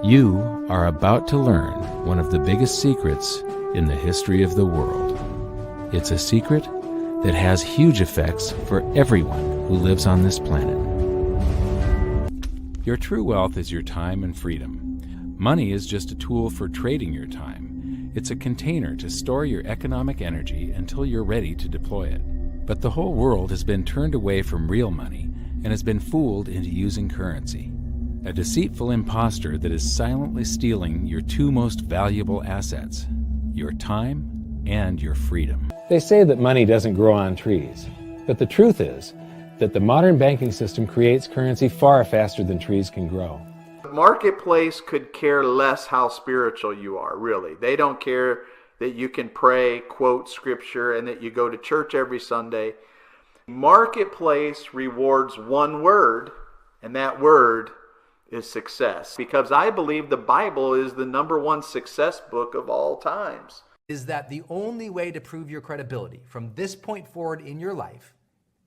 You are about to learn one of the biggest secrets in the history of the world. It's a secret that has huge effects for everyone who lives on this planet. Your true wealth is your time and freedom. Money is just a tool for trading your time. It's a container to store your economic energy until you're ready to deploy it. But the whole world has been turned away from real money and has been fooled into using currency. A deceitful imposter that is silently stealing your two most valuable assets, your time and your freedom. They say that money doesn't grow on trees, but the truth is that the modern banking system creates currency far faster than trees can grow. The marketplace could care less how spiritual you are, really. They don't care that you can pray, quote scripture, and that you go to church every Sunday. Marketplace rewards one word, and that word is success. Because I believe the Bible is the #1 success book of all times. Is that the only way to prove your credibility from this point forward in your life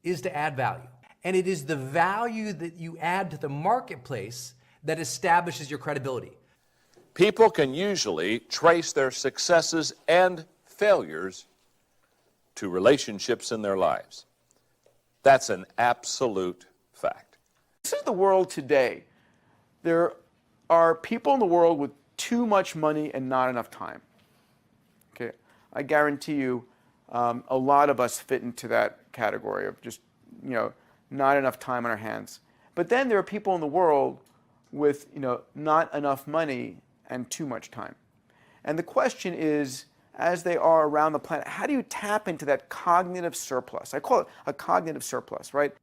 is to add value. And it is the value that you add to the marketplace that establishes your credibility. People can usually trace their successes and failures to relationships in their lives. That's an absolute fact. This is the world today. There are people in the world with too much money and not enough time. Okay, I guarantee you a lot of us fit into that category of just, not enough time on our hands. But then there are people in the world with, not enough money and too much time. And the question is, as they are around the planet, how do you tap into that cognitive surplus? I call it a cognitive surplus, right?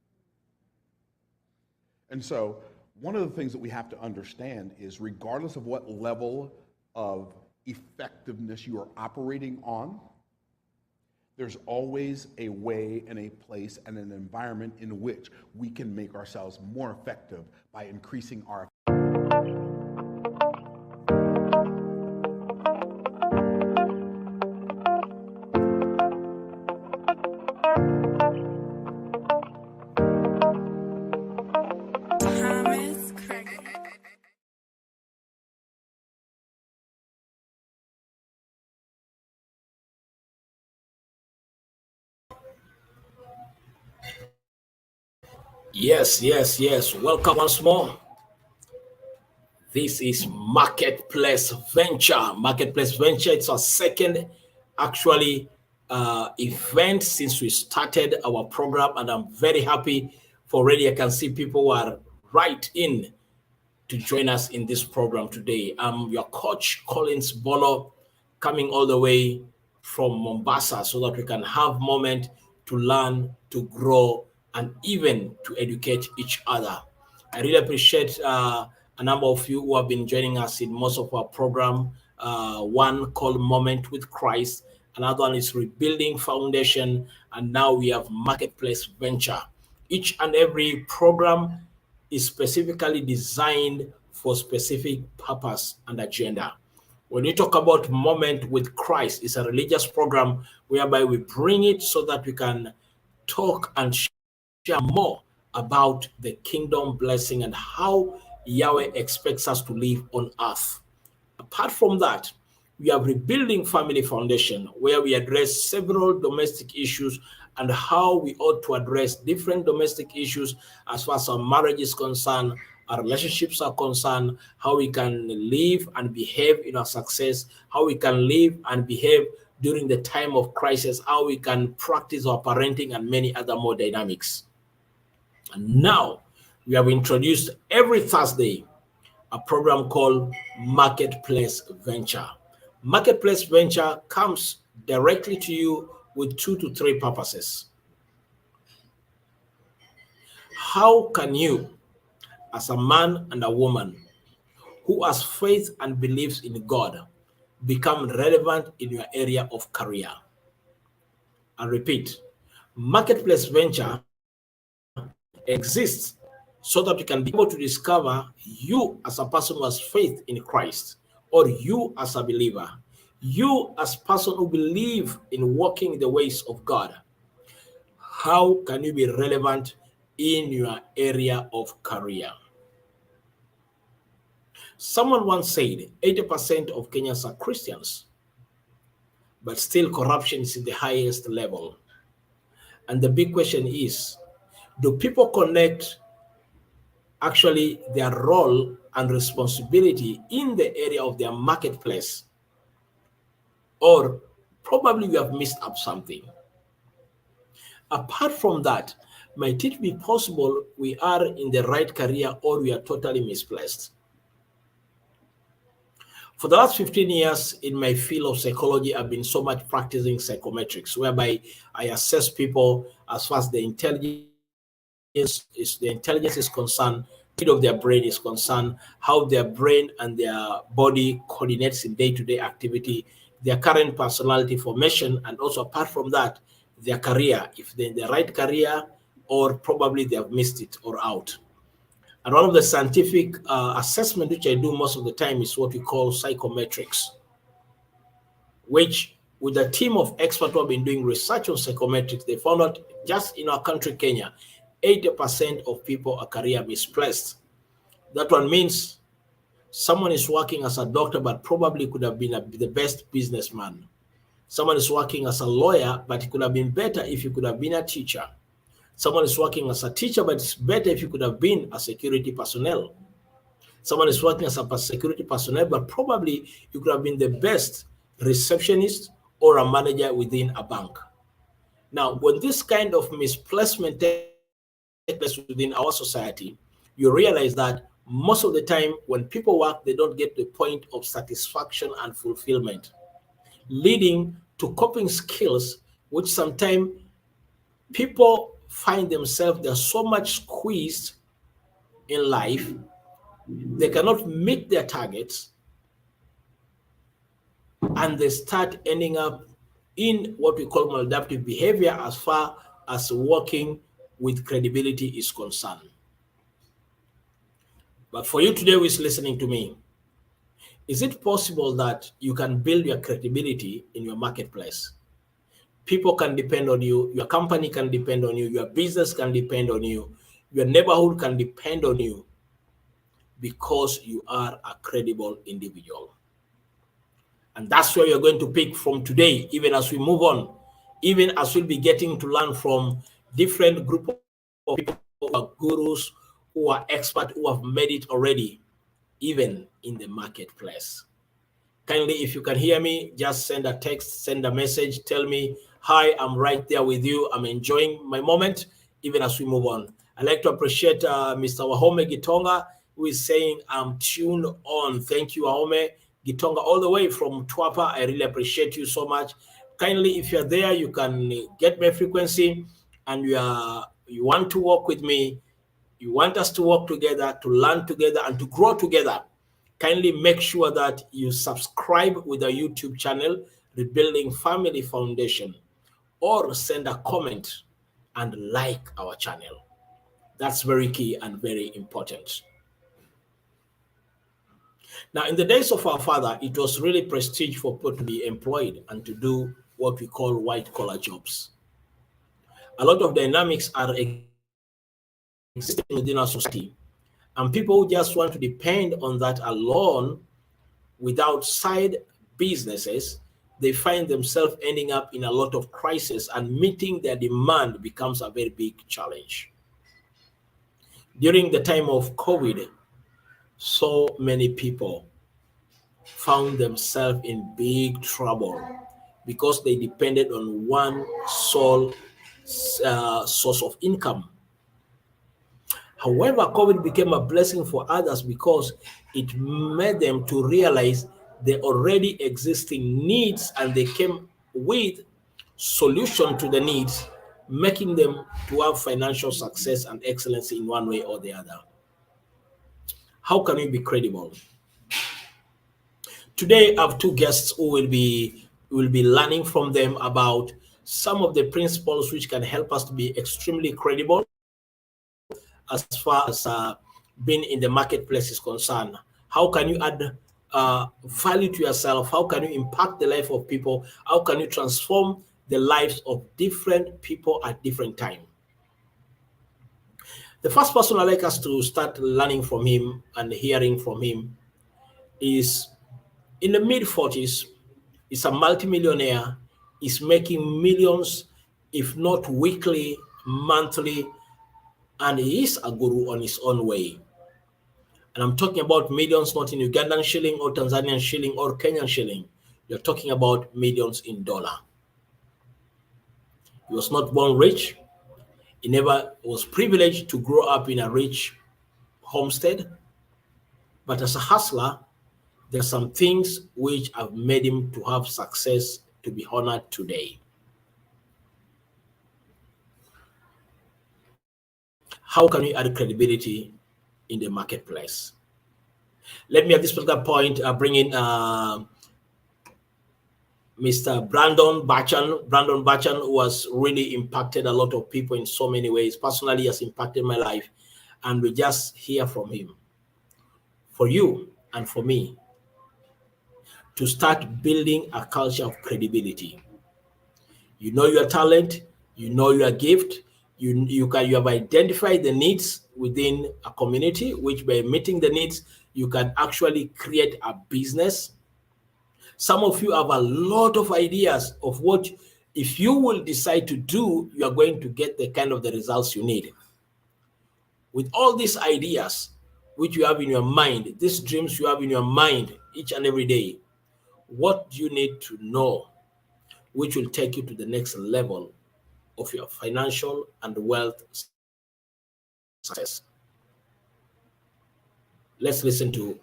And so one of the things that we have to understand is regardless of what level of effectiveness you are operating on, there's always a way and a place and an environment in which we can make ourselves more effective by increasing our Yes. Welcome once more. This is Marketplace Venture. Marketplace Venture, it's our second event since we started our program, and I'm very happy for already I can see people who are right in to join us in this program today. I'm your coach, Collins Bolo, coming all the way from Mombasa so that we can have moment to learn, to grow, and even to educate each other. I really appreciate a number of you who have been joining us in most of our program. One called Moment with Christ, another one is Rebuilding Foundation, and now we have Marketplace Venture. Each and every program is specifically designed for specific purpose and agenda. When you talk about Moment with Christ, it's a religious program whereby we bring it so that we can talk and share more about the kingdom blessing and how Yahweh expects us to live on earth. Apart from that, we have Rebuilding Family Foundation, where we address several domestic issues and how we ought to address different domestic issues as far as our marriage is concerned, our relationships are concerned, how we can live and behave in our success, how we can live and behave during the time of crisis, how we can practice our parenting, and many other more dynamics. And now we have introduced every Thursday a program called Marketplace Venture. Marketplace Venture comes directly to you with 2 to 3 purposes. How can you, as a man and a woman who has faith and believes in God, become relevant in your area of career? I repeat, Marketplace Venture exists so that you can be able to discover you as a person who has faith in Christ, or you as a believer, you as a person who believe in walking the ways of God. How can you be relevant in your area of career? Someone once said 80% of Kenyans are Christians, but still corruption is at the highest level. And the big question is, do people connect actually their role and responsibility in the area of their marketplace? Or probably we have missed up something. Apart from that, might it be possible we are in the right career or we are totally misplaced? For the last 15 years in my field of psychology, I've been so much practicing psychometrics, whereby I assess people as far as the intelligence is concerned, speed of their brain is concerned, how their brain and their body coordinates in day-to-day activity, their current personality formation, and also apart from that, their career, if they're in the right career or probably they have missed it or out. And one of the scientific assessment which I do most of the time is what we call psychometrics, which with a team of experts who have been doing research on psychometrics, they found out just in our country, Kenya, 80% of people are career misplaced. That one means someone is working as a doctor, but probably could have been the best businessman. Someone is working as a lawyer, but it could have been better if you could have been a teacher. Someone is working as a teacher, but it's better if you could have been a security personnel. Someone is working as a security personnel, but probably you could have been the best receptionist or a manager within a bank. Now, when this kind of misplacement takes place within our society, you realize that most of the time when people work, they don't get to the point of satisfaction and fulfillment, leading to coping skills, which sometimes people find themselves, they're so much squeezed in life, they cannot meet their targets, and they start ending up in what we call maladaptive behavior as far as working with credibility is concerned. But for you today who is listening to me, is it possible that you can build your credibility in your marketplace? People can depend on you, your company can depend on you, your business can depend on you, your neighborhood can depend on you because you are a credible individual. And that's where you're going to pick from today, even as we move on, even as we'll be getting to learn from different group of people who are gurus, who are experts, who have made it already, even in the marketplace. Kindly, if you can hear me, just send a text, send a message, tell me, hi, I'm right there with you. I'm enjoying my moment, even as we move on. I'd like to appreciate Mr. Wahome Gitonga, who is saying, I'm tuned on. Thank you, Wahome Gitonga, all the way from Twapa. I really appreciate you so much. Kindly, if you're there, you can get my frequency and you want to work with me, you want us to work together, to learn together, and to grow together. Kindly make sure that you subscribe with our YouTube channel, Rebuilding Family Foundation, or send a comment and like our channel. That's very key and very important. Now, in the days of our father, it was really prestige for people to be employed and to do what we call white-collar jobs. A lot of dynamics are existing within our society, and people who just want to depend on that alone without side businesses, they find themselves ending up in a lot of crisis, and meeting their demand becomes a very big challenge. During the time of COVID, so many people found themselves in big trouble because they depended on one sole source of income. However, COVID became a blessing for others because it made them to realize the already existing needs, and they came with solution to the needs, making them to have financial success and excellence in one way or the other. How can we be credible? Today, I have two guests who will be learning from them about some of the principles which can help us to be extremely credible as far as being in the marketplace is concerned. How can you add value to yourself? How can you impact the life of people? How can you transform the lives of different people at different times? The first person I'd like us to start learning from him and hearing from him is in the mid 40s, is a multimillionaire, is making millions, if not weekly, monthly, and he is a guru on his own way. And I'm talking about millions, not in Ugandan shilling or Tanzanian shilling or Kenyan shilling. You're talking about millions in dollar. He was not born rich. He never was privileged to grow up in a rich homestead. But as a hustler, there are some things which have made him to have success, to be honored today. How can we add credibility in the marketplace? Let me at this particular point bring in Mr. Brandon Bachan. Brandon Bachan was really impacted a lot of people in so many ways. Personally, he has impacted my life, and we just hear from him. For you and for me, to start building a culture of credibility. You know your talent, you know your gift, you have identified the needs within a community, which by meeting the needs, you can actually create a business. Some of you have a lot of ideas of what, if you will decide to do, you are going to get the kind of the results you need. With all these ideas, which you have in your mind, these dreams you have in your mind each and every day, what do you need to know, which will take you to the next level of your financial and wealth success? Let's listen to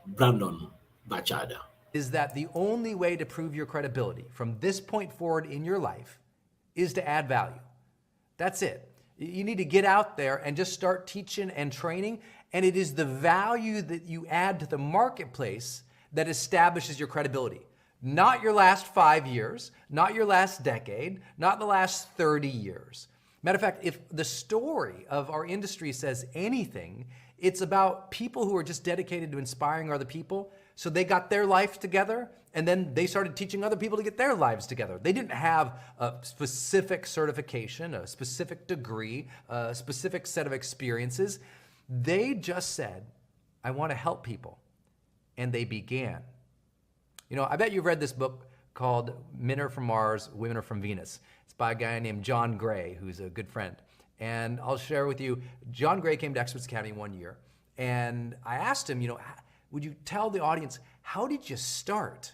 Brandon Bachada. Is that the only way to prove your credibility from this point forward in your life is to add value. That's it. You need to get out there and just start teaching and training, and it is the value that you add to the marketplace that establishes your credibility. Not your last 5 years, not your last decade, not the last 30 years. Matter of fact, if the story of our industry says anything, it's about people who are just dedicated to inspiring other people. So they got their life together, and then they started teaching other people to get their lives together. They didn't have a specific certification, a specific degree, a specific set of experiences. They just said, I want to help people. And they began. You know, I bet you've read this book called Men Are From Mars, Women Are From Venus. It's by a guy named John Gray, who's a good friend. And I'll share with you, John Gray came to Experts Academy one year, and I asked him, you know, would you tell the audience, how did you start?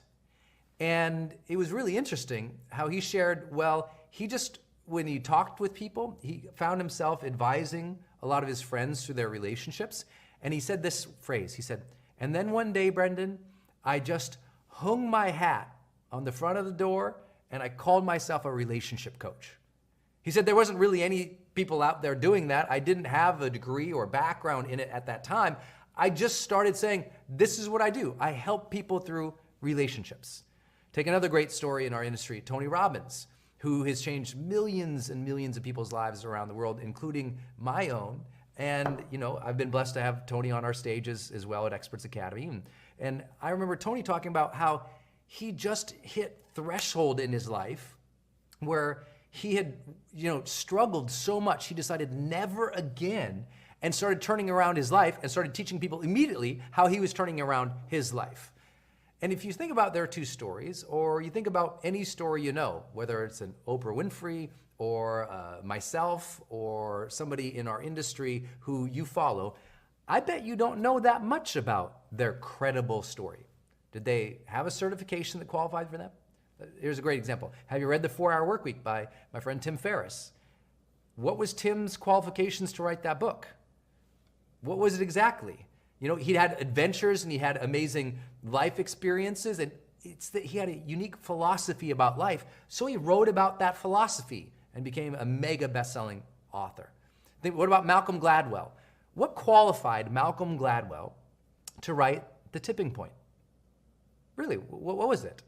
And it was really interesting how he shared, well, he just, when he talked with people, he found himself advising a lot of his friends through their relationships. And he said this phrase, he said, and then one day, Brendan, I just hung my hat on the front of the door and I called myself a relationship coach. He said there wasn't really any people out there doing that. I didn't have a degree or background in it at that time. I just started saying, this is what I do. I help people through relationships. Take another great story in our industry, Tony Robbins, who has changed millions and millions of people's lives around the world, including my own. And, you know, I've been blessed to have Tony on our stages as well at Experts Academy. And I remember Tony talking about how he just hit threshold in his life where he had, you know, struggled so much, he decided never again, and started turning around his life and started teaching people immediately how he was turning around his life. And if you think about their two stories, or you think about any story you know, whether it's an Oprah Winfrey or myself or somebody in our industry who you follow, I bet you don't know that much about their credible story. Did they have a certification that qualified for them? Here's a great example. Have you read The 4-Hour Workweek by my friend Tim Ferriss? What was Tim's qualifications to write that book? What was it exactly? You know, he had adventures and he had amazing life experiences, and it's that he had a unique philosophy about life. So he wrote about that philosophy and became a mega best-selling author. What about Malcolm Gladwell? What qualified Malcolm Gladwell to write The Tipping Point? Really, what was it?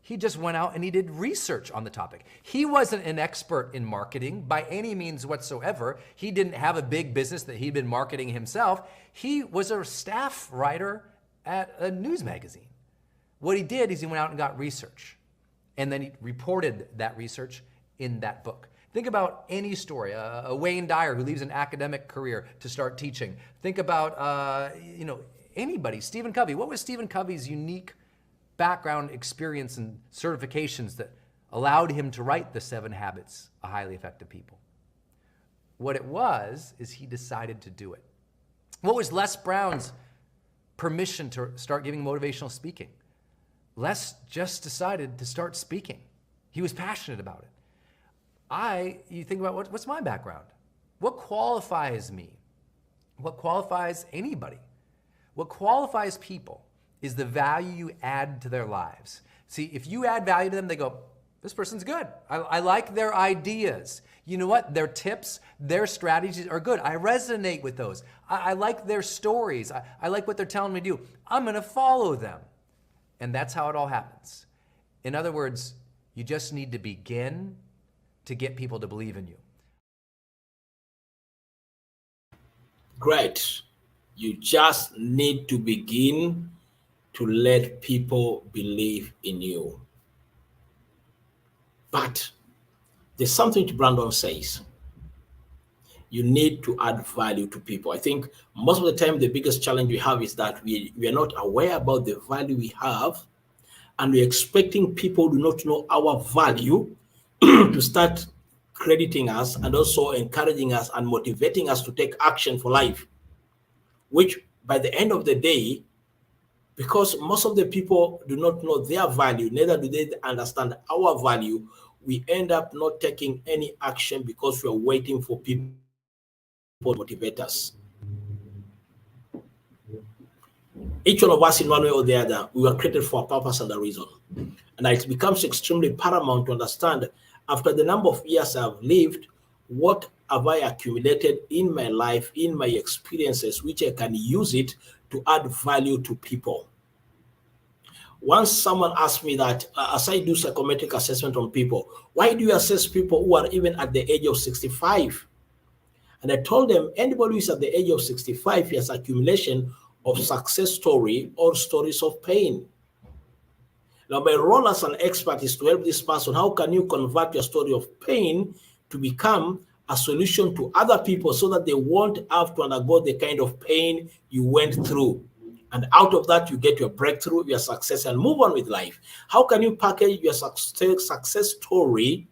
He just went out and he did research on the topic. He wasn't an expert in marketing by any means whatsoever. He didn't have a big business that he'd been marketing himself. He was a staff writer at a news magazine. What he did is he went out and got research, and then he reported that research in that book. Think about any story, a Wayne Dyer who leaves an academic career to start teaching. Think about, you know, anybody, Stephen Covey, what was Stephen Covey's unique background, experience, and certifications that allowed him to write The 7 Habits of Highly Effective People? What it was is he decided to do it. What was Les Brown's permission to start giving motivational speaking? Les just decided to start speaking. He was passionate about it. You think about what's my background? What qualifies me? What qualifies anybody? What qualifies people is the value you add to their lives. See, if you add value to them, they go, this person's good. I like their ideas. You know what? Their tips, their strategies are good. I resonate with those. I like their stories. I like what they're telling me to do. I'm going to follow them. And that's how it all happens. In other words, you just need to begin to get people to believe in you. Great. You just need to begin to let people believe in you. But there's something Brandon says. You need to add value to people. I think most of the time the biggest challenge we have is that we are not aware about the value we have, and we're expecting people to not know our value to start crediting us and also encouraging us and motivating us to take action for life, which by the end of the day, because most of the people do not know their value, neither do they understand our value, we end up not taking any action because we are waiting for people to motivate us. Each one of us, in one way or the other, we were created for a purpose and a reason. And it becomes extremely paramount to understand, after the number of years I've lived, what have I accumulated in my life, in my experiences, which I can use it to add value to people. Once someone asked me that, as I do psychometric assessment on people, why do you assess people who are even at the age of 65? And I told them, anybody who is at the age of 65 has accumulation of success story or stories of pain. Now, my role as an expert is to help this person. How can you convert your story of pain to become a solution to other people so that they won't have to undergo the kind of pain you went through? And out of that, you get your breakthrough, your success, and move on with life. How can you package your success story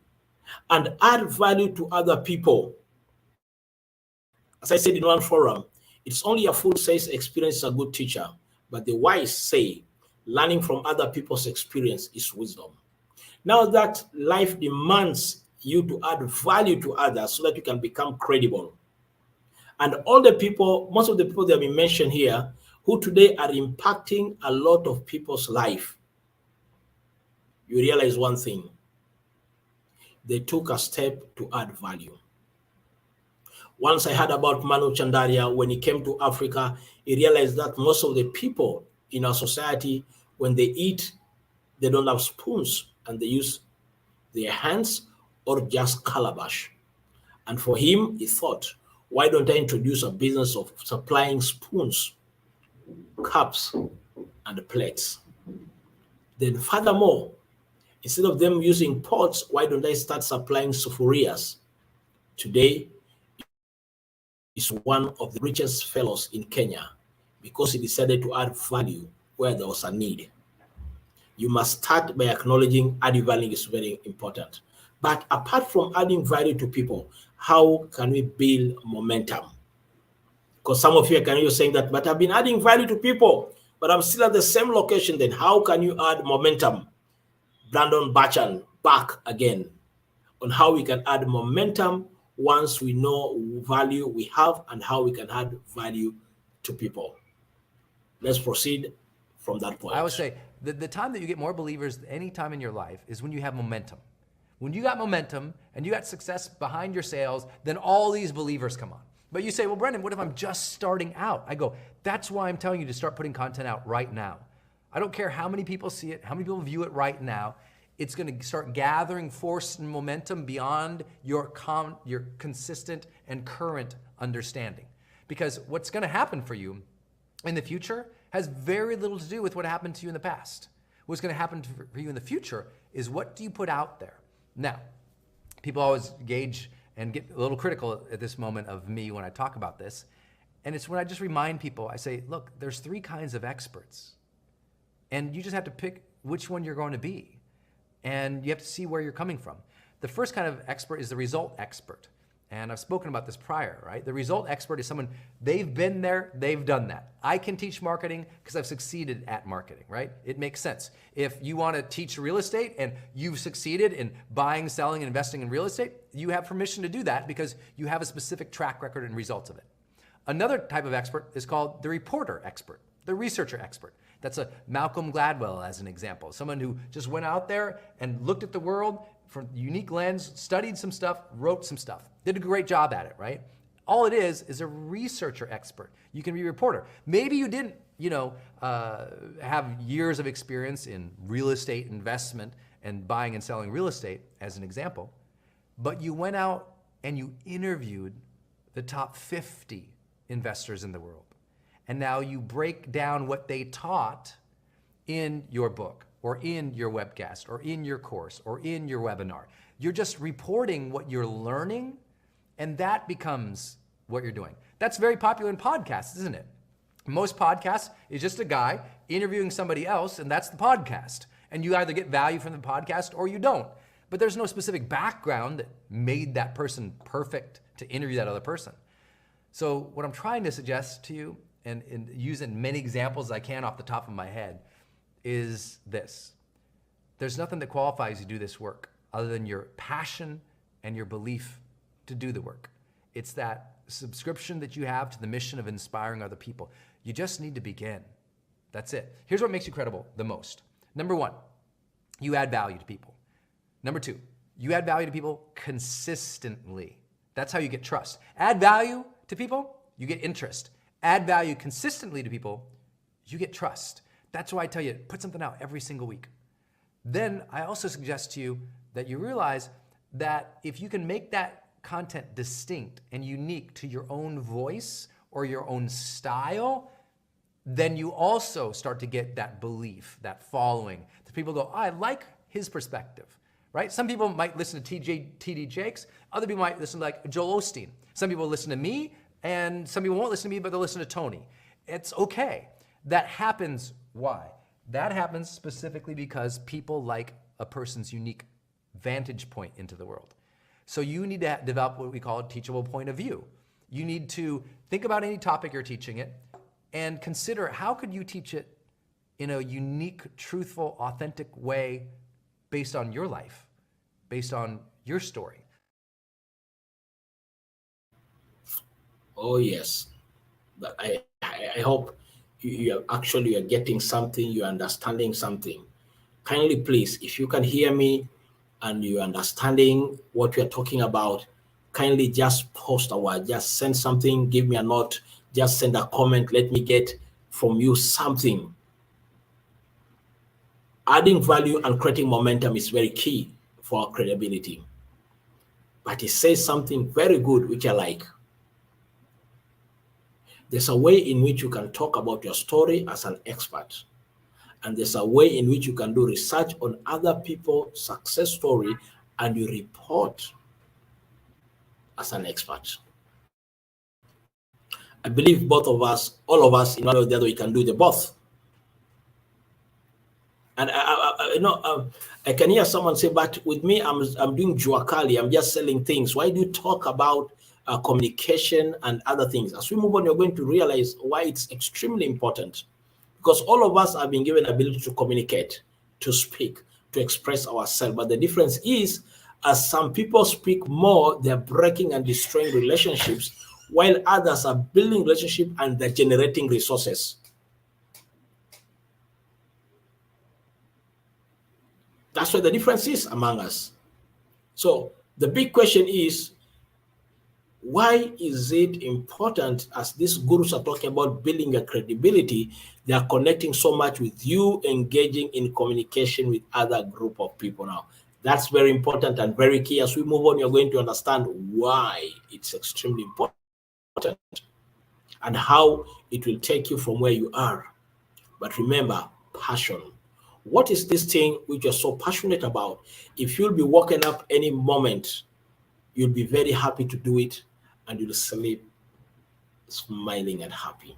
and add value to other people? As I said in one forum, it's only a fool says experience is a good teacher, but the wise say learning from other people's experience is wisdom. Now that life demands you to add value to others so that you can become credible. And all the people, most of the people that have been mentioned here, who today are impacting a lot of people's life, you realize one thing. They took a step to add value. Once I heard about Manu Chandaria, when he came to Africa, he realized that most of the people in our society, when they eat, they don't have spoons and they use their hands or just calabash. And for him, he thought, why don't I introduce a business of supplying spoons, cups, and plates? Then furthermore, instead of them using pots, why don't I start supplying sufurias? Today, is one of the richest fellows in Kenya because he decided to add value where there was a need. You must start by acknowledging adding value is very important. But apart from adding value to people, how can we build momentum? Because some of you are saying that, but I've been adding value to people, but I'm still at the same location. Then how can you add momentum? Brandon Bachan back again on how we can add momentum once we know value we have and how we can add value to people. Let's proceed from that point. I would say the time that you get more believers any time in your life is when you have momentum. When you got momentum and you got success behind your sales, then all these believers come on. But you say, well, Brendan, what if I'm just starting out? I go, that's why I'm telling you to start putting content out right now. I don't care how many people see it, how many people view it right now. It's going to start gathering force and momentum beyond your consistent and current understanding. Because what's going to happen for you in the future has very little to do with what happened to you in the past. What's going to happen for you in the future is what do you put out there? Now, people always gauge and get a little critical at this moment of me when I talk about this. And it's when I just remind people, I say, look, there's 3 kinds of experts. And you just have to pick which one you're going to be. And you have to see where you're coming from. The first kind of expert is the result expert. And I've spoken about this prior, right? The result expert is someone, they've been there, they've done that. I can teach marketing because I've succeeded at marketing, right? It makes sense. If you want to teach real estate and you've succeeded in buying, selling, and investing in real estate, you have permission to do that because you have a specific track record and results of it. Another type of expert is called the reporter expert, the researcher expert. That's a Malcolm Gladwell as an example, someone who just went out there and looked at the world from a unique lens, studied some stuff, wrote some stuff, did a great job at it, right? All it is a researcher expert. You can be a reporter. Maybe you didn't, have years of experience in real estate investment and buying and selling real estate as an example, but you went out and you interviewed the top 50 investors in the world. And now you break down what they taught in your book, or in your webcast, or in your course, or in your webinar. You're just reporting what you're learning, and that becomes what you're doing. That's very popular in podcasts, isn't it? Most podcasts is just a guy interviewing somebody else, and that's the podcast. And you either get value from the podcast or you don't. But there's no specific background that made that person perfect to interview that other person. So what I'm trying to suggest to you, and using many examples as I can off the top of my head, is this. There's nothing that qualifies you to do this work other than your passion and your belief to do the work. It's that subscription that you have to the mission of inspiring other people. You just need to begin. That's it. Here's what makes you credible the most. Number 1, you add value to people. Number 2, you add value to people consistently. That's how you get trust. Add value to people, you get interest. Add value consistently to people, you get trust. That's why I tell you, put something out every single week. Then I also suggest to you that you realize that if you can make that content distinct and unique to your own voice or your own style, then you also start to get that belief, that following. The people go, I like his perspective, right? Some people might listen to T.D. Jakes. Other people might listen to like Joel Osteen. Some people listen to me, and some people won't listen to me, but they'll listen to Tony. It's okay. That happens. Why? That happens specifically because people like a person's unique vantage point into the world. So you need to develop what we call a teachable point of view. You need to think about any topic you're teaching it and consider how could you teach it in a unique, truthful, authentic way based on your life, based on your story. Oh, yes. But I hope you're getting something, you're understanding something. Kindly, please, if you can hear me and you're understanding what we're talking about, kindly just post a word, just send something, give me a note, just send a comment, let me get from you something. Adding value and creating momentum is very key for our credibility. But he says something very good, which I like. There's a way in which you can talk about your story as an expert. And there's a way in which you can do research on other people's success story and you report as an expert. I believe both of us, all of us, in one way or the other, we can do the both. And I can hear someone say, but with me, I'm doing Juakali, I'm just selling things. Why do you talk about communication and other things? As we move on, you're going to realize why it's extremely important. Because all of us have been given the ability to communicate, to speak, to express ourselves. But the difference is, as some people speak more, they're breaking and destroying relationships, while others are building relationships and they're generating resources. That's where the difference is among us. So the big question is, why is it important, as these gurus are talking about building a credibility, they are connecting so much with you, engaging in communication with other group of people now? That's very important and very key. As we move on, you're going to understand why it's extremely important and how it will take you from where you are. But remember, passion. What is this thing which you're so passionate about? If you'll be waking up any moment, you'll be very happy to do it, and you'll sleep smiling and happy.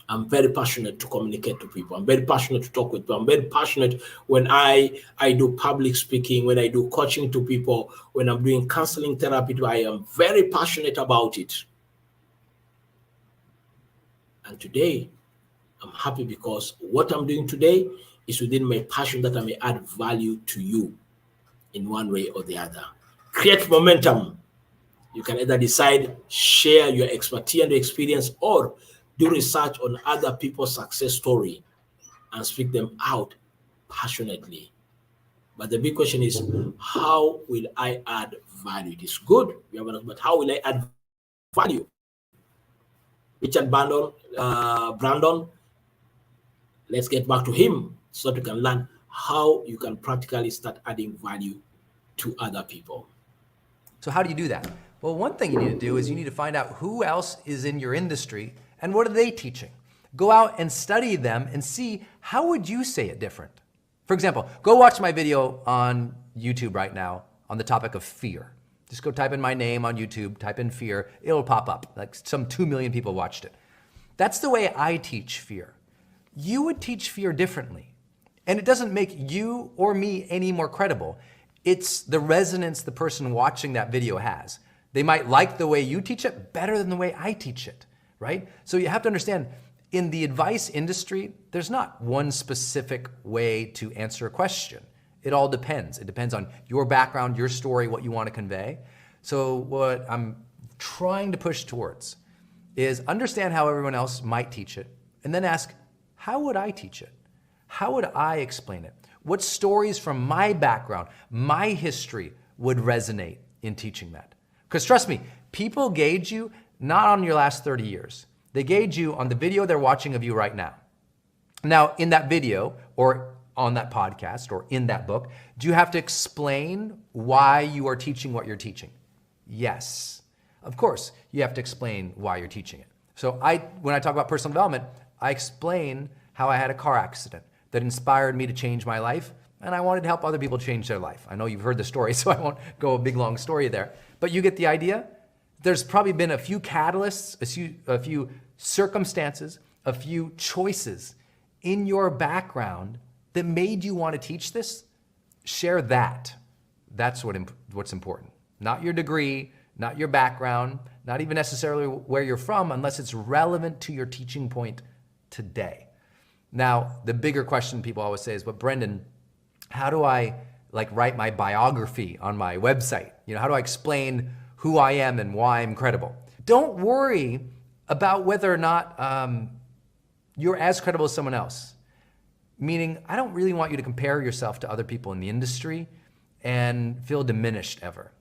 I'm very passionate to communicate to people. I'm very passionate to talk with people. I'm very passionate when I do public speaking, when I do coaching to people, when I'm doing counseling therapy. I am very passionate about it. And today, I'm happy because what I'm doing today is within my passion that I may add value to you in one way or the other. Create momentum. You can either decide, share your expertise and experience, or do research on other people's success story and speak them out passionately. But the big question is, how will I add value? It is good, but how will I add value? Richard Brandon, let's get back to him so that you can learn how you can practically start adding value to other people. So how do you do that? Well, one thing you need to do is you need to find out who else is in your industry and what are they teaching. Go out and study them and see how would you say it different. For example, go watch my video on YouTube right now on the topic of fear. Just go type in my name on YouTube, type in fear, it'll pop up. Like some 2 million people watched it. That's the way I teach fear. You would teach fear differently. And it doesn't make you or me any more credible. It's the resonance the person watching that video has. They might like the way you teach it better than the way I teach it, right? So you have to understand, in the advice industry, there's not one specific way to answer a question. It all depends. It depends on your background, your story, what you want to convey. So what I'm trying to push towards is understand how everyone else might teach it, and then ask, how would I teach it? How would I explain it? What stories from my background, my history would resonate in teaching that? Because trust me, people gauge you not on your last 30 years. They gauge you on the video they're watching of you right now. Now, in that video, or on that podcast, or in that book, do you have to explain why you are teaching what you're teaching? Yes. Of course, you have to explain why you're teaching it. So when I talk about personal development, I explain how I had a car accident that inspired me to change my life, and I wanted to help other people change their life. I know you've heard the story, so I won't go a big, long story there. But you get the idea? There's probably been a few catalysts, a few circumstances, a few choices in your background that made you want to teach this. Share that. That's what's important. Not your degree, not your background, not even necessarily where you're from, unless it's relevant to your teaching point today. Now, the bigger question people always say is, but Brendan, how do I write my biography on my website? How do I explain who I am and why I'm credible? Don't worry about whether or not you're as credible as someone else. Meaning, I don't really want you to compare yourself to other people in the industry and feel diminished ever,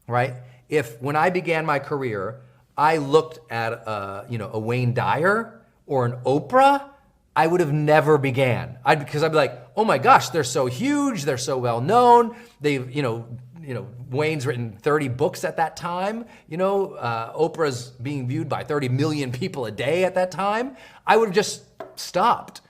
right? If when I began my career, I looked at a Wayne Dyer or an Oprah, I would have never began. Because I'd be like, oh my gosh, they're so huge, they're so well known. They've, Wayne's written 30 books at that time. Oprah's being viewed by 30 million people a day at that time. I would have just stopped.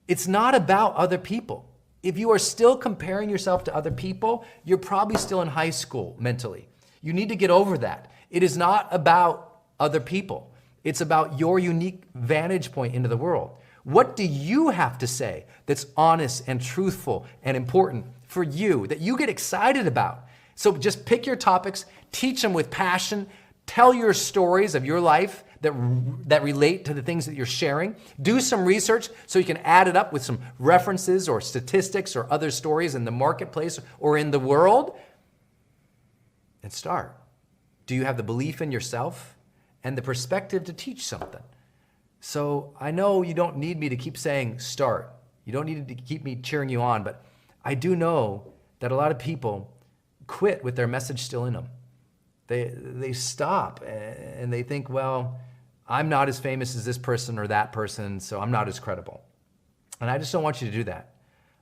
It's not about other people. If you are still comparing yourself to other people, you're probably still in high school mentally. You need to get over that. It is not about other people. It's about your unique vantage point into the world. What do you have to say that's honest and truthful and important for you, that you get excited about? So just pick your topics, teach them with passion, tell your stories of your life that relate to the things that you're sharing. Do some research so you can add it up with some references or statistics or other stories in the marketplace or in the world, and start. Do you have the belief in yourself and the perspective to teach something? So I know you don't need me to keep saying start. You don't need to keep me cheering you on, but I do know that a lot of people quit with their message still in them. They stop and they think, well, I'm not as famous as this person or that person, so I'm not as credible. And I just don't want you to do that.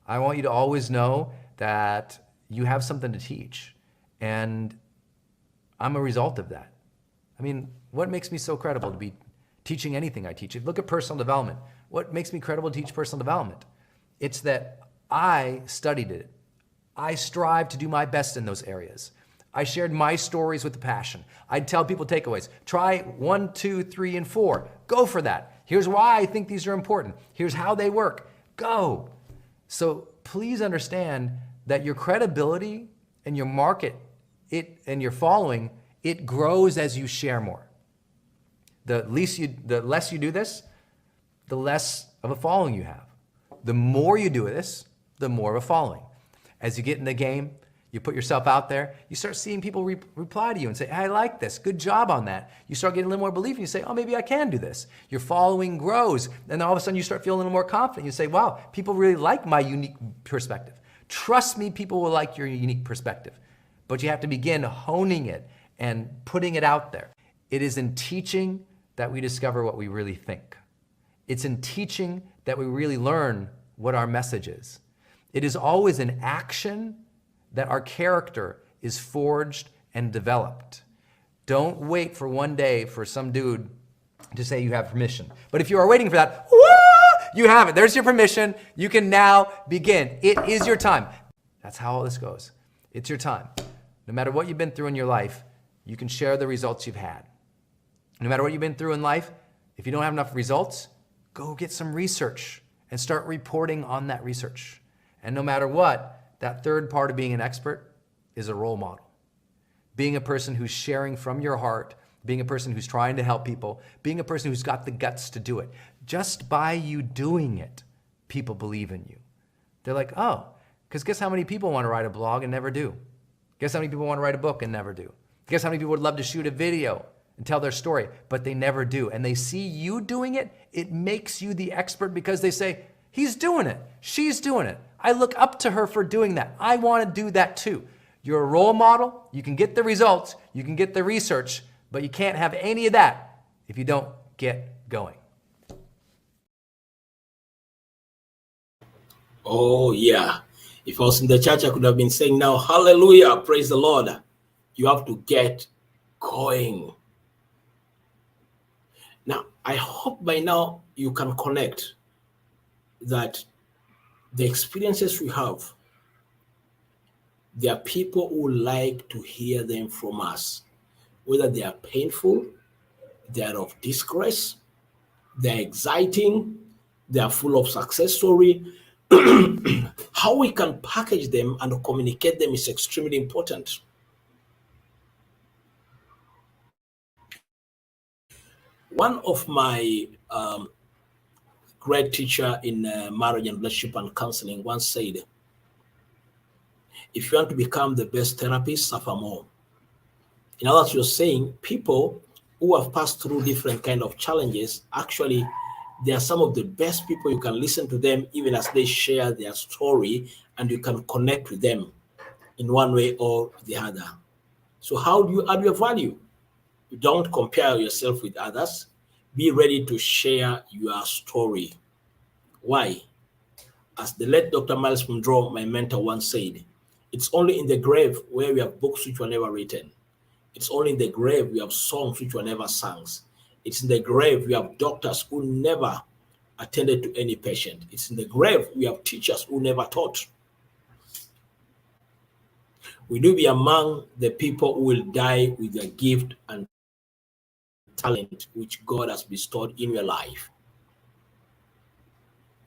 I want you to always know that you have something to teach. And I'm a result of that. I mean, what makes me so credible to be teaching anything I teach? Look at personal development. What makes me credible to teach personal development? It's that I studied it. I strive to do my best in those areas. I shared my stories with passion. I'd tell people takeaways. Try 1, 2, 3, and 4. Go for that. Here's why I think these are important. Here's how they work. Go. So please understand that your credibility and your market, and your following, it grows as you share more. The less you do this, the less of a following you have. The more you do this, the more of a following. As you get in the game, you put yourself out there, you start seeing people reply to you and say, hey, I like this, good job on that. You start getting a little more belief and you say, oh, maybe I can do this. Your following grows. And then all of a sudden you start feeling a little more confident. You say, wow, people really like my unique perspective. Trust me, people will like your unique perspective. But you have to begin honing it and putting it out there. It is in teaching that we discover what we really think. It's in teaching that we really learn what our message is. It is always in action that our character is forged and developed. Don't wait for one day for some dude to say you have permission. But if you are waiting for that, you have it. There's your permission. You can now begin. It is your time. That's how all this goes. It's your time. No matter what you've been through in your life, you can share the results you've had. No matter what you've been through in life, if you don't have enough results, go get some research and start reporting on that research. And no matter what, that third part of being an expert is a role model. Being a person who's sharing from your heart, being a person who's trying to help people, being a person who's got the guts to do it. Just by you doing it, people believe in you. They're like, oh, because guess how many people want to write a blog and never do? Guess how many people want to write a book and never do? Guess how many people would love to shoot a video and tell their story, but they never do. And they see you doing it, it makes you the expert because they say, he's doing it, she's doing it. I look up to her for doing that. I want to do that too. You're a role model, you can get the results, you can get the research, but you can't have any of that if you don't get going. Oh, yeah. If I was in the church, I could have been saying now, hallelujah, praise the Lord. You have to get going. Now, I hope by now you can connect that the experiences we have, there are people who like to hear them from us, whether they are painful, they are of disgrace, they are exciting, they are full of success story. How we can package them and communicate them is extremely important. One of my great teacher in marriage and relationship and counseling once said, if you want to become the best therapist, suffer more. In other words, you're saying people who have passed through different kind of challenges, actually, they are some of the best people. You can listen to them even as they share their story, and you can connect with them in one way or the other. So how do you add your value? You don't compare yourself with others. Be ready to share your story. Why? As the late Dr. Miles Monroe, my mentor, once said, it's only in the grave where we have books which were never written. It's only in the grave we have songs which were never sung. It's in the grave we have doctors who never attended to any patient. It's in the grave we have teachers who never taught. We do be among the people who will die with their gift and talent which God has bestowed in your life.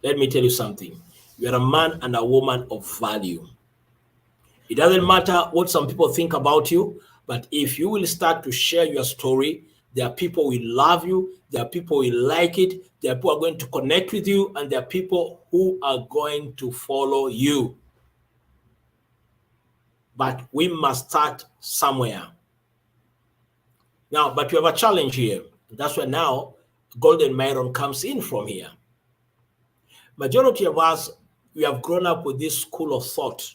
Let me tell you something. You are a man and a woman of value. It doesn't matter what some people think about you, but if you will start to share your story, there are people who will love you, there are people who will like it, there are people who are going to connect with you, and there are people who are going to follow you. But we must start somewhere. Now, but we have a challenge here. That's where now Golden Myron comes in from here. Majority of us, we have grown up with this school of thought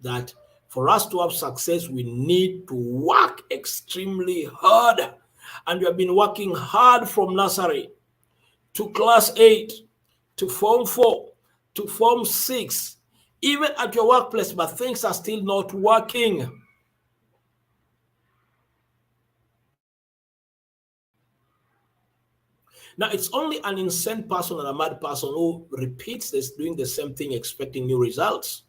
that for us to have success, we need to work extremely hard. And we have been working hard from nursery to class 8, to form 4, to form 6, even at your workplace, but things are still not working. Now, it's only an insane person and a mad person who repeats this, doing the same thing, expecting new results.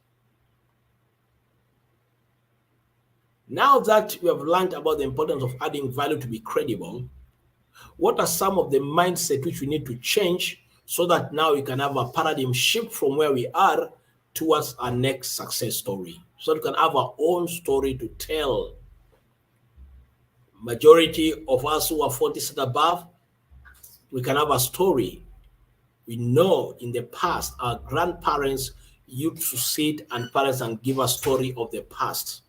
Now that we have learned about the importance of adding value to be credible, what are some of the mindset which we need to change so that now we can have a paradigm shift from where we are towards our next success story? So we can have our own story to tell. Majority of us who are 40 and above, we can have a story. We know in the past, our grandparents used to sit and parents and give a story of the past.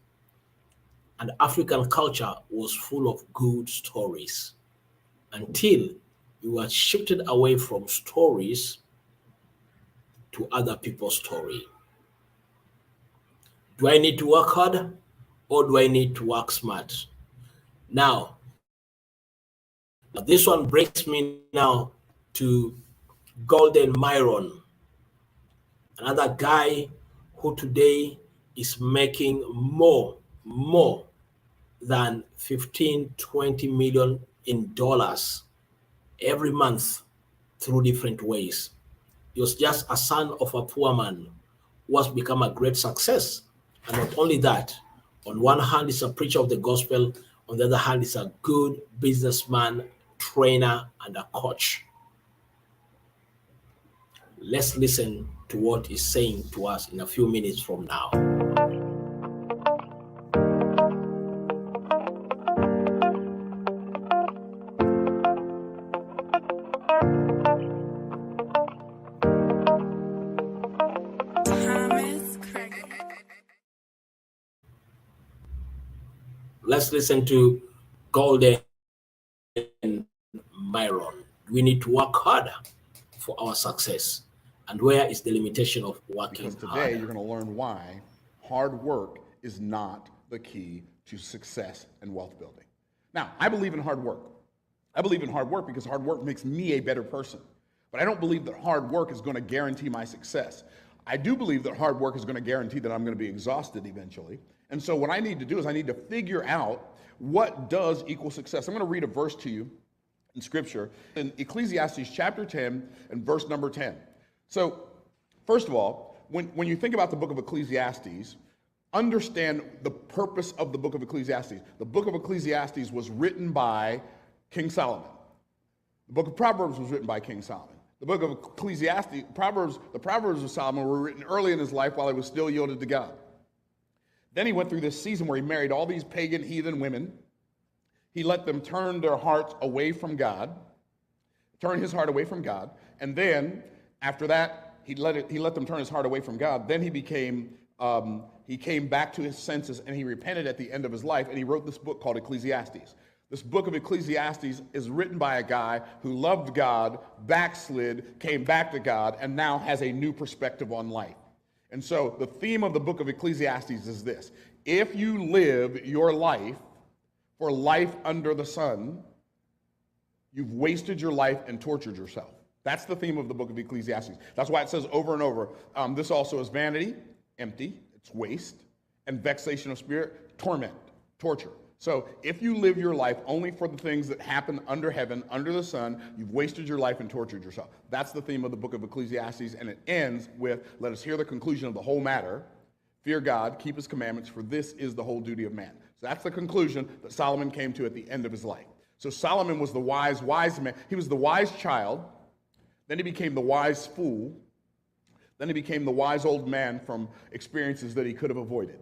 And African culture was full of good stories until we were shifted away from stories to other people's story. Do I need to work hard or do I need to work smart? Now, this one brings me now to Golden Myron, another guy who today is making more than 15-20 million in dollars every month through different ways. He was just a son of a poor man who has become a great success. And not only that, on one hand, he's a preacher of the gospel. On the other hand, he's a good businessman, trainer, and a coach. Let's listen to what he's saying to us in a few minutes from now. Let's listen to Golden Myron. We need to work harder for our success. And where is the limitation of working Because today harder? you're going to learn why hard work is not the key to success and wealth building. Now, I believe in hard work. I believe in hard work because hard work makes me a better person. But I don't believe that hard work is going to guarantee my success. I do believe that hard work is going to guarantee that I'm going to be exhausted eventually. And so what I need to do is I need to figure out what does equal success. I'm going to read a verse to you in Scripture in Ecclesiastes chapter 10 and verse number 10. So, first of all, when you think about the book of Ecclesiastes, understand the purpose of the book of Ecclesiastes. The book of Ecclesiastes was written by King Solomon. The book of Proverbs was written by King Solomon. The book of Ecclesiastes, the Proverbs of Solomon were written early in his life while he was still yielded to God. Then he went through this season where he married all these pagan heathen women. He let them turn their hearts away from God, turn his heart away from God. And then after that, he let them turn his heart away from God. Then he came back to his senses and he repented at the end of his life. And he wrote this book called Ecclesiastes. This book of Ecclesiastes is written by a guy who loved God, backslid, came back to God, and now has a new perspective on life. And so the theme of the book of Ecclesiastes is this: if you live your life for life under the sun, you've wasted your life and tortured yourself. That's the theme of the book of Ecclesiastes. That's why it says over and over, this also is vanity, empty, it's waste, and vexation of spirit, torment, torture. So if you live your life only for the things that happen under heaven, under the sun, you've wasted your life and tortured yourself. That's the theme of the book of Ecclesiastes, and it ends with, let us hear the conclusion of the whole matter. Fear God, keep his commandments, for this is the whole duty of man. So that's the conclusion that Solomon came to at the end of his life. So Solomon was the wise man. He was the wise child. Then he became the wise fool. Then he became the wise old man from experiences that he could have avoided.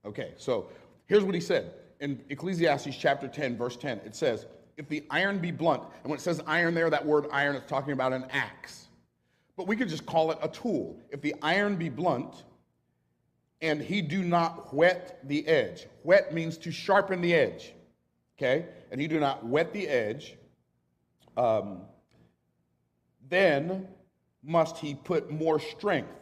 Okay, so here's what he said. In Ecclesiastes chapter 10, verse 10, it says, if the iron be blunt, and when it says iron there, that word iron is talking about an axe. But we could just call it a tool. If the iron be blunt, and he do not whet the edge. Whet means to sharpen the edge, okay? And he do not whet the edge, then must he put more strength.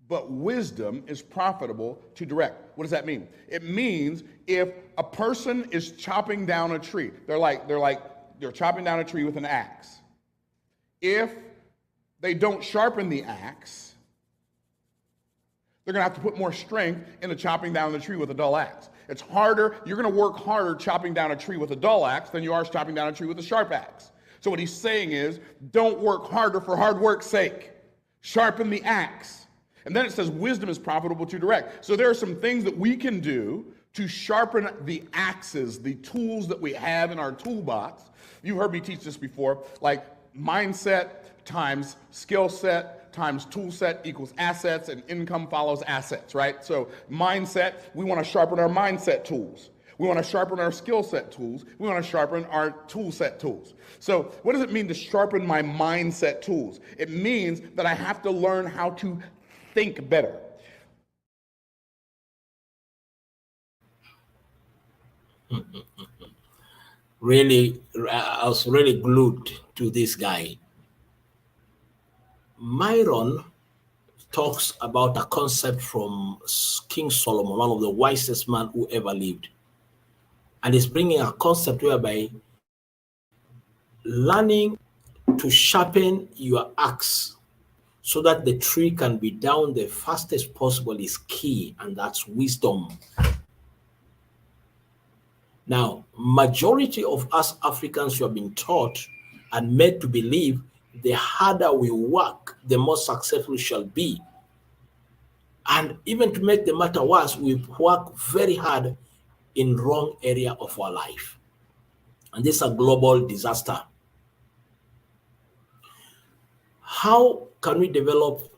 But wisdom is profitable to direct. What does that mean? It means if a person is chopping down a tree, they're chopping down a tree with an axe. If they don't sharpen the axe, they're going to have to put more strength into chopping down the tree with a dull axe. It's harder. You're going to work harder chopping down a tree with a dull axe than you are chopping down a tree with a sharp axe. So what he's saying is, don't work harder for hard work's sake. Sharpen the axe. And then it says wisdom is profitable to direct. So there are some things that we can do to sharpen the axes, the tools that we have in our toolbox. You heard me teach this before, like mindset times skill set times tool set equals assets, and income follows assets, right? So mindset, we want to sharpen our mindset tools. We want to sharpen our skill set tools. We want to sharpen our tool set tools. So what does it mean to sharpen my mindset tools? It means that I have to learn how to think better. Really, I was really glued to this guy. Myron talks about a concept from King Solomon, one of the wisest men who ever lived. And he's bringing a concept whereby learning to sharpen your axe so that the tree can be down the fastest possible is key, and that's wisdom. Now, majority of us Africans who have been taught and made to believe the harder we work, the more successful we shall be. And even to make the matter worse, we work very hard in wrong area of our life. And this is a global disaster. How can we develop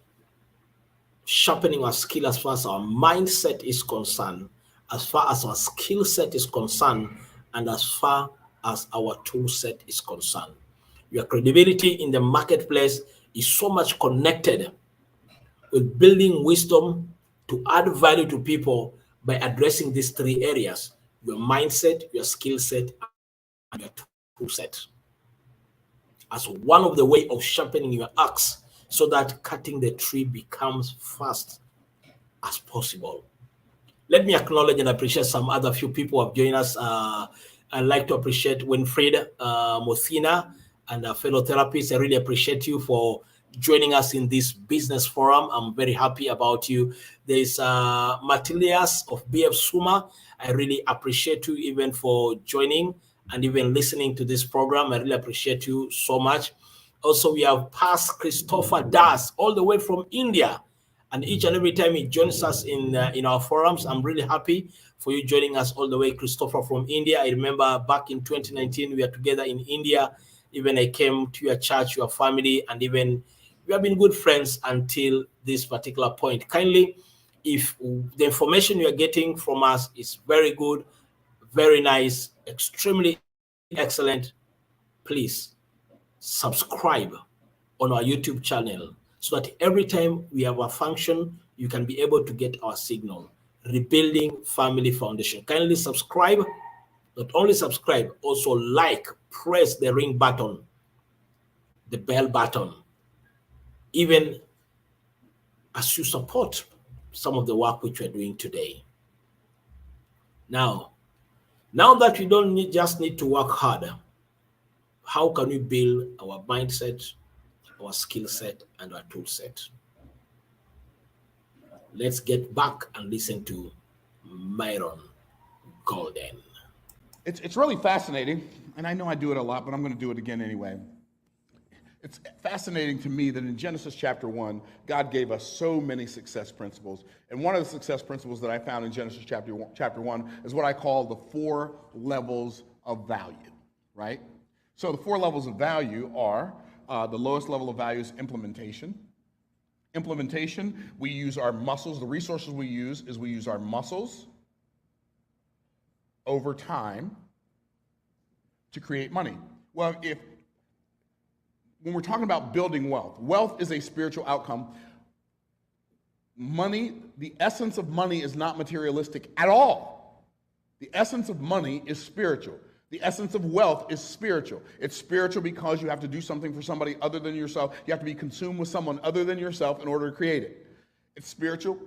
sharpening our skill as far as our mindset is concerned, as far as our skill set is concerned, and as far as our tool set is concerned? Your credibility in the marketplace is so much connected with building wisdom to add value to people by addressing these three areas: your mindset, your skill set, and your tool set. As one of the way of sharpening your axe so that cutting the tree becomes fast as possible. Let me acknowledge and appreciate some other few people who have joined us. I'd like to appreciate Winfried Mothina and a fellow therapist. I really appreciate you for joining us in this business forum. I'm very happy about you. There's Matilias of BF Suma. I really appreciate you even for joining and even listening to this program. I really appreciate you so much. Also, we have Past Christopher Das, all the way from India. And each and every time he joins us in our forums, I'm really happy for you joining us all the way, Christopher from India. I remember back in 2019, we were together in India. Even I came to your church, your family, and even we have been good friends until this particular point. Kindly, if the information you are getting from us is very good, very nice, extremely excellent, please subscribe on our YouTube channel so that every time we have a function, you can be able to get our signal. Rebuilding Family Foundation. Kindly subscribe. Not only subscribe, also like, press the ring button, the bell button, even as you support some of the work which we're doing today. Now that we don't just need to work harder, how can we build our mindset, our skill set, and our tool set? Let's get back and listen to Myron Golden. It's really fascinating, and I know I do it a lot, but I'm going to do it again anyway. It's fascinating to me that in Genesis chapter 1, God gave us so many success principles. And one of the success principles that I found in Genesis chapter 1 is what I call the 4 levels of value, right? So the 4 levels of value are, the lowest level of value is implementation. Implementation, we use our muscles. The resources we use our muscles over time to create money. Well, when we're talking about building wealth, wealth is a spiritual outcome. Money, the essence of money is not materialistic at all. The essence of money is spiritual. The essence of wealth is spiritual. It's spiritual because you have to do something for somebody other than yourself. You have to be consumed with someone other than yourself in order to create it. It's spiritual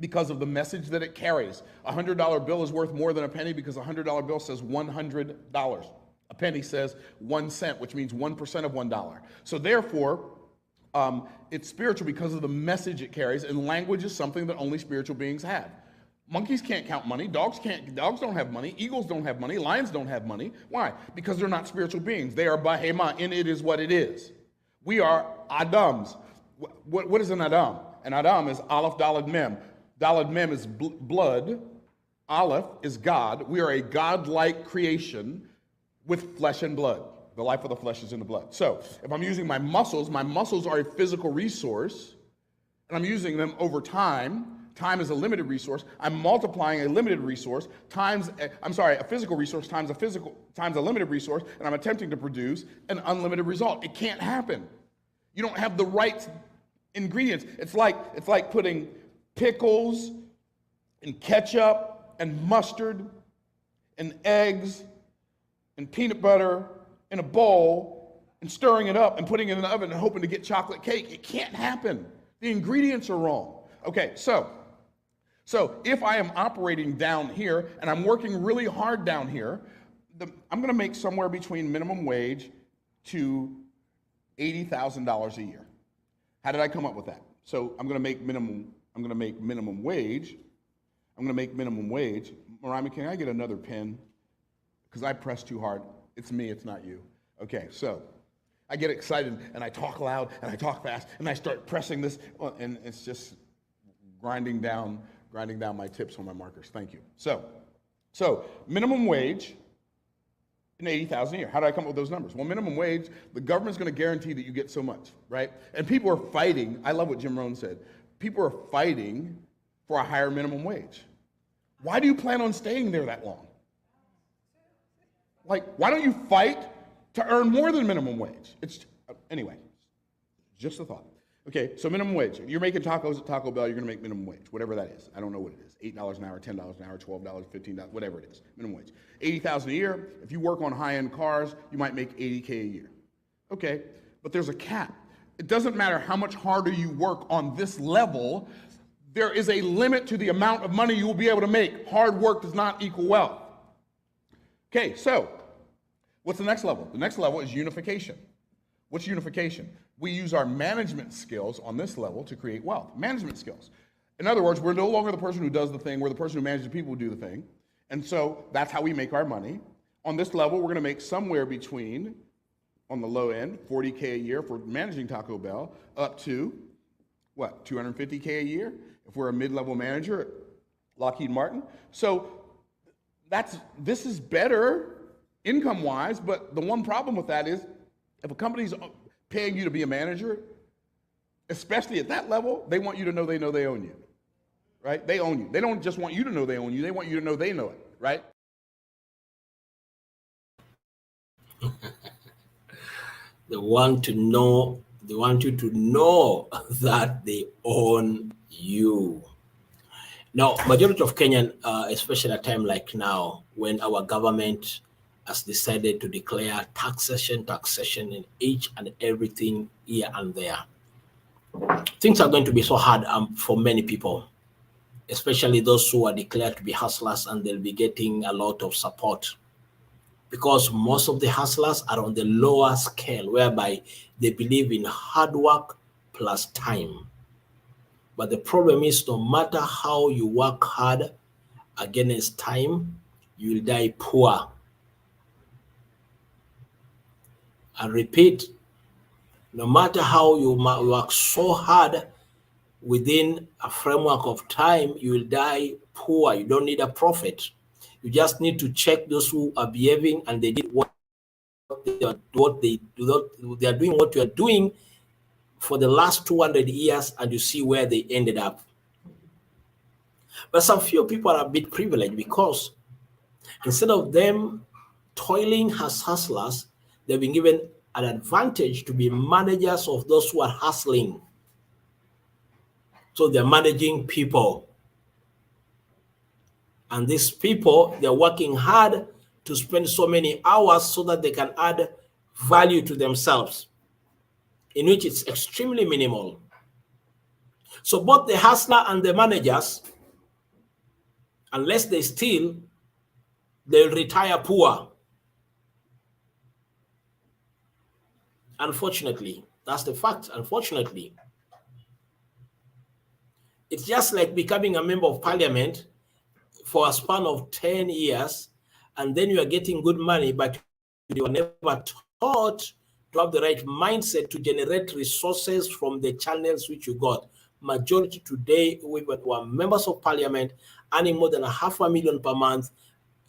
because of the message that it carries. A $100 bill is worth more than a penny because a $100 bill says $100. A penny says 1 cent, which means 1% of $1. So therefore, it's spiritual because of the message it carries, and language is something that only spiritual beings have. Monkeys can't count money. Dogs don't have money. Eagles don't have money. Lions don't have money. Why? Because they're not spiritual beings. They are Bahema, and it is what it is. We are Adams. What is an Adam? An Adam is Aleph, Daled, Mem. Daled, Mem is blood. Aleph is God. We are a God-like creation with flesh and blood. The life of the flesh is in the blood. So if I'm using my muscles are a physical resource, and I'm using them over time. Time is a limited resource. I'm multiplying a limited resource a physical resource times a limited resource, and I'm attempting to produce an unlimited result. It can't happen. You don't have the right ingredients. It's like putting pickles and ketchup and mustard and eggs and peanut butter in a bowl and stirring it up and putting it in the oven and hoping to get chocolate cake. It can't happen. The ingredients are wrong. Okay, so if I am operating down here and I'm working really hard down here, I'm going to make somewhere between minimum wage to $80,000 a year. How did I come up with that? So I'm going to make minimum wage. Mariah, can I get another pen? Because I press too hard. It's me, it's not you. Okay, so I get excited and I talk loud and I talk fast and I start pressing this and it's just grinding down my tips on my markers. Thank you. So minimum wage in $80,000 a year. How do I come up with those numbers? Well, minimum wage, the government's going to guarantee that you get so much, right? And people are fighting. I love what Jim Rohn said. People are fighting for a higher minimum wage. Why do you plan on staying there that long? Like, why don't you fight to earn more than minimum wage? Anyway, just a thought. Okay, so minimum wage. If you're making tacos at Taco Bell, you're going to make minimum wage, whatever that is. I don't know what it is. $8 an hour, $10 an hour, $12, $15, whatever it is. Minimum wage. $80,000 a year. If you work on high-end cars, you might make $80K a year. Okay, but there's a cap. It doesn't matter how much harder you work on this level. There is a limit to the amount of money you will be able to make. Hard work does not equal wealth. Okay, so what's the next level? The next level is unification. What's unification? We use our management skills on this level to create wealth. Management skills. In other words, we're no longer the person who does the thing. We're the person who manages people who do the thing. And so that's how we make our money. On this level, we're going to make somewhere between, on the low end, $40K a year for managing Taco Bell, up to, $250K a year if we're a mid-level manager at Lockheed Martin. So this is better income-wise, but the one problem with that is if a company's paying you to be a manager, especially at that level, they want you to know they own you, right? They own you. They don't just want you to know they own you. They want you to know they know it, right? They want you to know that they own you. Now, majority of Kenyan, especially at a time like now, when our government has decided to declare taxation in each and everything here and there, things are going to be so hard for many people, especially those who are declared to be hustlers, and they'll be getting a lot of support because most of the hustlers are on the lower scale, whereby they believe in hard work plus time. But the problem is, no matter how you work hard against time, you will die poor. I repeat, no matter how you work so hard within a framework of time, you will die poor. You don't need a prophet. You just need to check those who are behaving and they did they are doing what you are doing for the last 200 years, and you see where they ended up. But some few people are a bit privileged because instead of them toiling as hustlers, they've been given an advantage to be managers of those who are hustling. So they're managing people. And these people, they're working hard to spend so many hours so that they can add value to themselves, in which it's extremely minimal. So both the hustler and the managers, unless they steal, they'll retire poor. Unfortunately, that's the fact, unfortunately. It's just like becoming a member of parliament for a span of 10 years, and then you are getting good money, but you were never taught to have the right mindset to generate resources from the channels which you got. majority today, with our members of parliament earning more than $500,000 per month,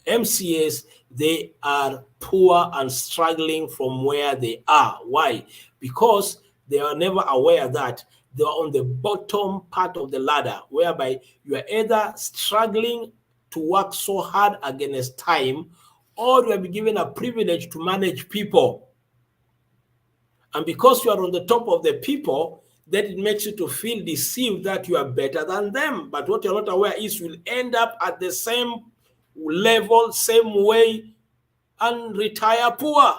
MCAs, they are poor and struggling from where they are. Why? Because they are never aware that they are on the bottom part of the ladder, whereby you are either struggling to work so hard against time, or you have been given a privilege to manage people. And because you are on the top of the people, then it makes you to feel deceived that you are better than them. But what you're not aware is you will end up at the same level, same way, and retire poor.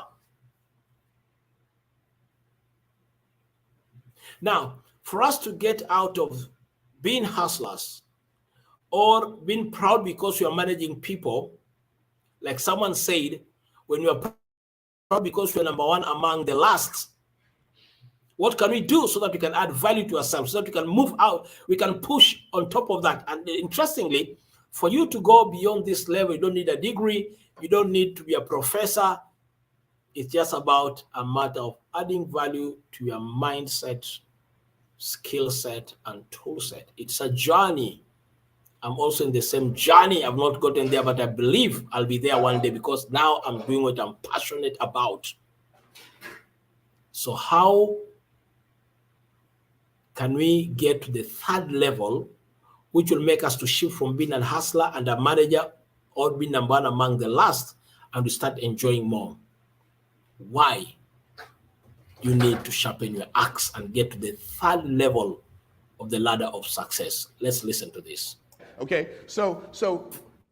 Now, for us to get out of being hustlers or being proud because you are managing people, like someone said, when you are proud because you're number one among the last, what can we do so that we can add value to ourselves, so that we can move out, we can push on top of that? And interestingly, for you to go beyond this level, you don't need a degree, you don't need to be a professor. It's just about a matter of adding value to your mindset, skill set, and tool set. It's a journey. I'm also in the same journey. I've not gotten there, but I believe I'll be there one day, because now I'm doing what I'm passionate about. So how can we get to the third level, which will make us to shift from being a hustler and a manager, or being number one among the last, and to start enjoying more? Why? You need to sharpen your axe and get to the third level of the ladder of success. Let's listen to this. Okay, so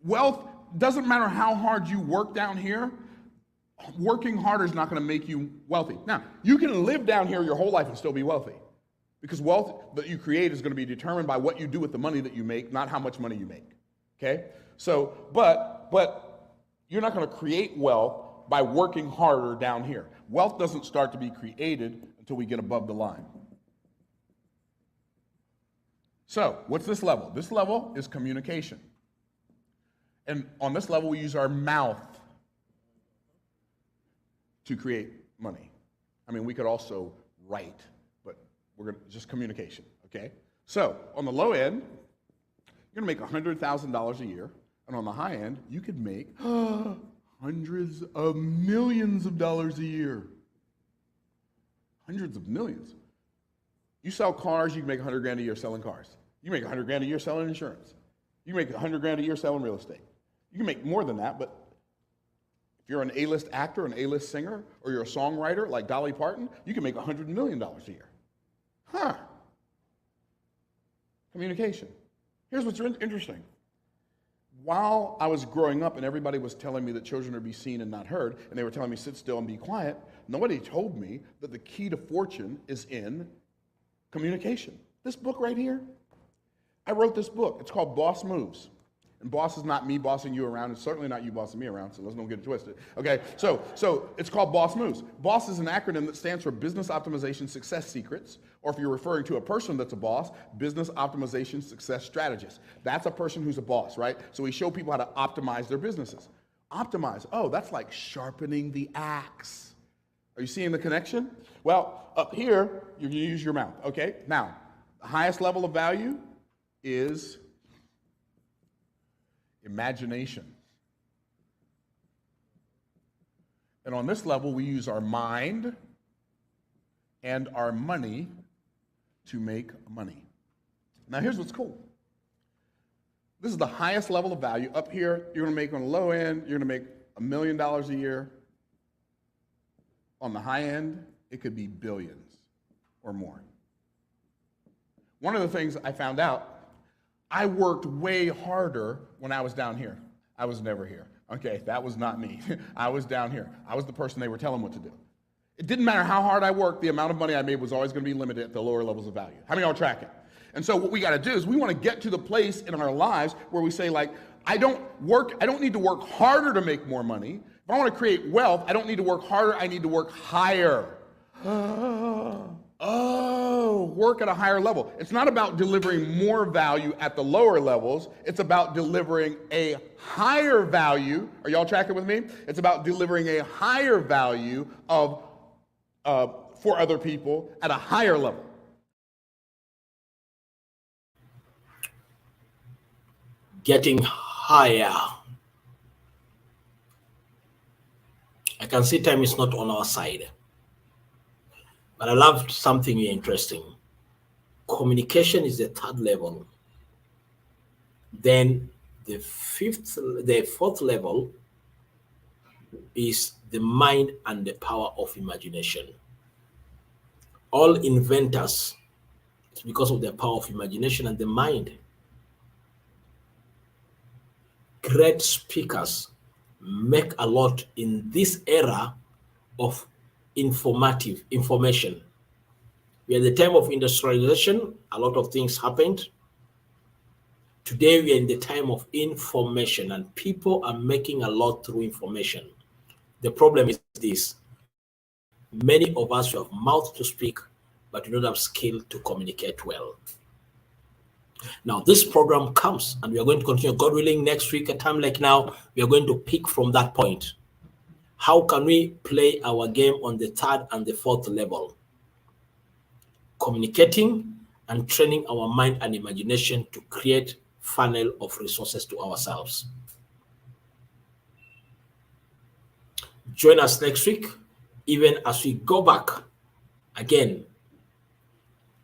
wealth doesn't matter how hard you work down here. Working harder is not going to make you wealthy. Now, you can live down here your whole life and still be wealthy, because wealth that you create is going to be determined by what you do with the money that you make, not how much money you make. Okay, so but you're not going to create wealth by working harder down here. Wealth doesn't start to be created until we get above the line. So, what's this level? This level is communication. And on this level, we use our mouth to create money. I mean, we could also write, but we're going to just communication, okay? So, on the low end, you're going to make $100,000 a year, and on the high end, you could make hundreds of millions of dollars a year. Hundreds of millions. You sell cars, you can make $100,000 a year selling cars. You can make $100,000 a year selling insurance. You can make $100,000 a year selling real estate. You can make more than that, but if you're an A-list actor, an A-list singer, or you're a songwriter like Dolly Parton, you can make $100 million a year. Huh. Communication. Here's what's interesting. While I was growing up and everybody was telling me that children are to be seen and not heard, and they were telling me sit still and be quiet, nobody told me that the key to fortune is in communication. This book right here, I wrote this book. It's called Boss Moves. And boss is not me bossing you around. It's certainly not you bossing me around, so let's don't get it twisted. Okay, so it's called Boss Moves. BOSS is an acronym that stands for Business Optimization Success Secrets, or if you're referring to a person that's a boss, Business Optimization Success Strategist. That's a person who's a boss, right? So we show people how to optimize their businesses. Optimize, oh, that's like sharpening the axe. Are you seeing the connection? Well, up here, you're gonna use your mouth, okay? Now, the highest level of value is imagination. And on this level, we use our mind and our money to make money. Now, here's what's cool. This is the highest level of value. Up here, you're going to make on the low end, you're going to make $1 million a year. On the high end, it could be billions or more. One of the things I found out, I worked way harder when I was down here. I was never here. Okay, that was not me. I was down here. I was the person they were telling what to do. It didn't matter how hard I worked, the amount of money I made was always going to be limited at the lower levels of value. How many of y'all tracking? And so what we got to do is we want to get to the place in our lives where we say, like, I don't need to work harder to make more money. If I want to create wealth, I don't need to work harder, I need to work higher. Work at a higher level. It's not about delivering more value at the lower levels. It's about delivering a higher value. Are y'all tracking with me? It's about delivering a higher value for other people at a higher level. getting higher. I can see time is not on our side. But I loved something interesting. Communication is the third level. Then the fourth level is the mind and the power of imagination. All inventors, it's because of their power of imagination and the mind. Great speakers make a lot in this era of information. We are at the time of industrialization. A lot of things happened. Today we are in the time of information, and people are making a lot through information. The problem is this: many of us have mouth to speak, but we don't have skill to communicate well. Now this program comes, and we are going to continue, God willing, next week at a time like now. We are going to pick from that point. How can we play our game on the third and the fourth level? Communicating and training our mind and imagination to create funnel of resources to ourselves. Join us next week, even as we go back again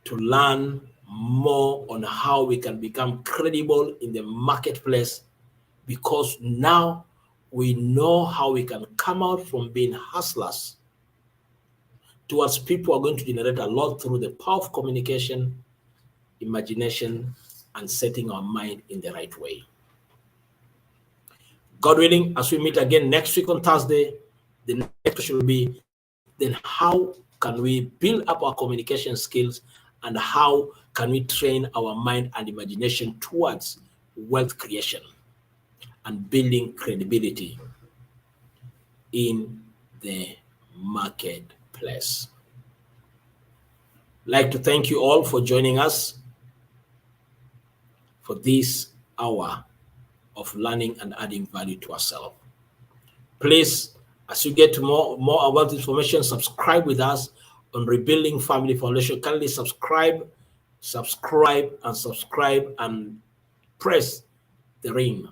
to learn more on how we can become credible in the marketplace, because now we know how we can come out from being hustlers towards people who are going to generate a lot through the power of communication, imagination, and setting our mind in the right way. God willing, as we meet again next week on Thursday, the next question will be, then how can we build up our communication skills, and how can we train our mind and imagination towards wealth creation and building credibility in the marketplace? I'd like to thank you all for joining us for this hour of learning and adding value to ourselves. Please, as you get more about information, subscribe with us on Rebuilding Family Foundation. Kindly subscribe, and press the ring,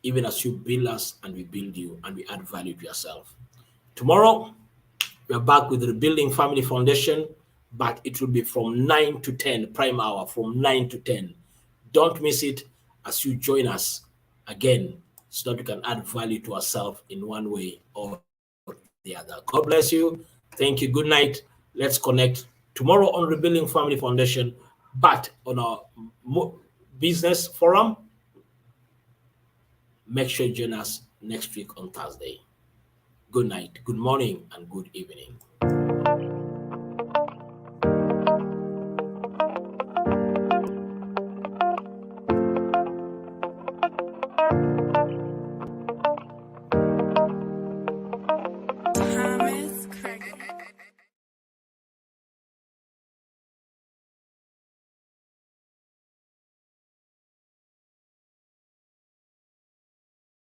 even as you build us and we build you and we add value to yourself. Tomorrow, we are back with Rebuilding Family Foundation, but it will be from 9 to 10, prime hour, from 9 to 10. Don't miss it as you join us again, so that we can add value to ourselves in one way or the other. God bless you. Thank you. Good night. Let's connect tomorrow on Rebuilding Family Foundation, but on our business forum. Make sure you join us next week on Thursday. Good night, good morning, and good evening.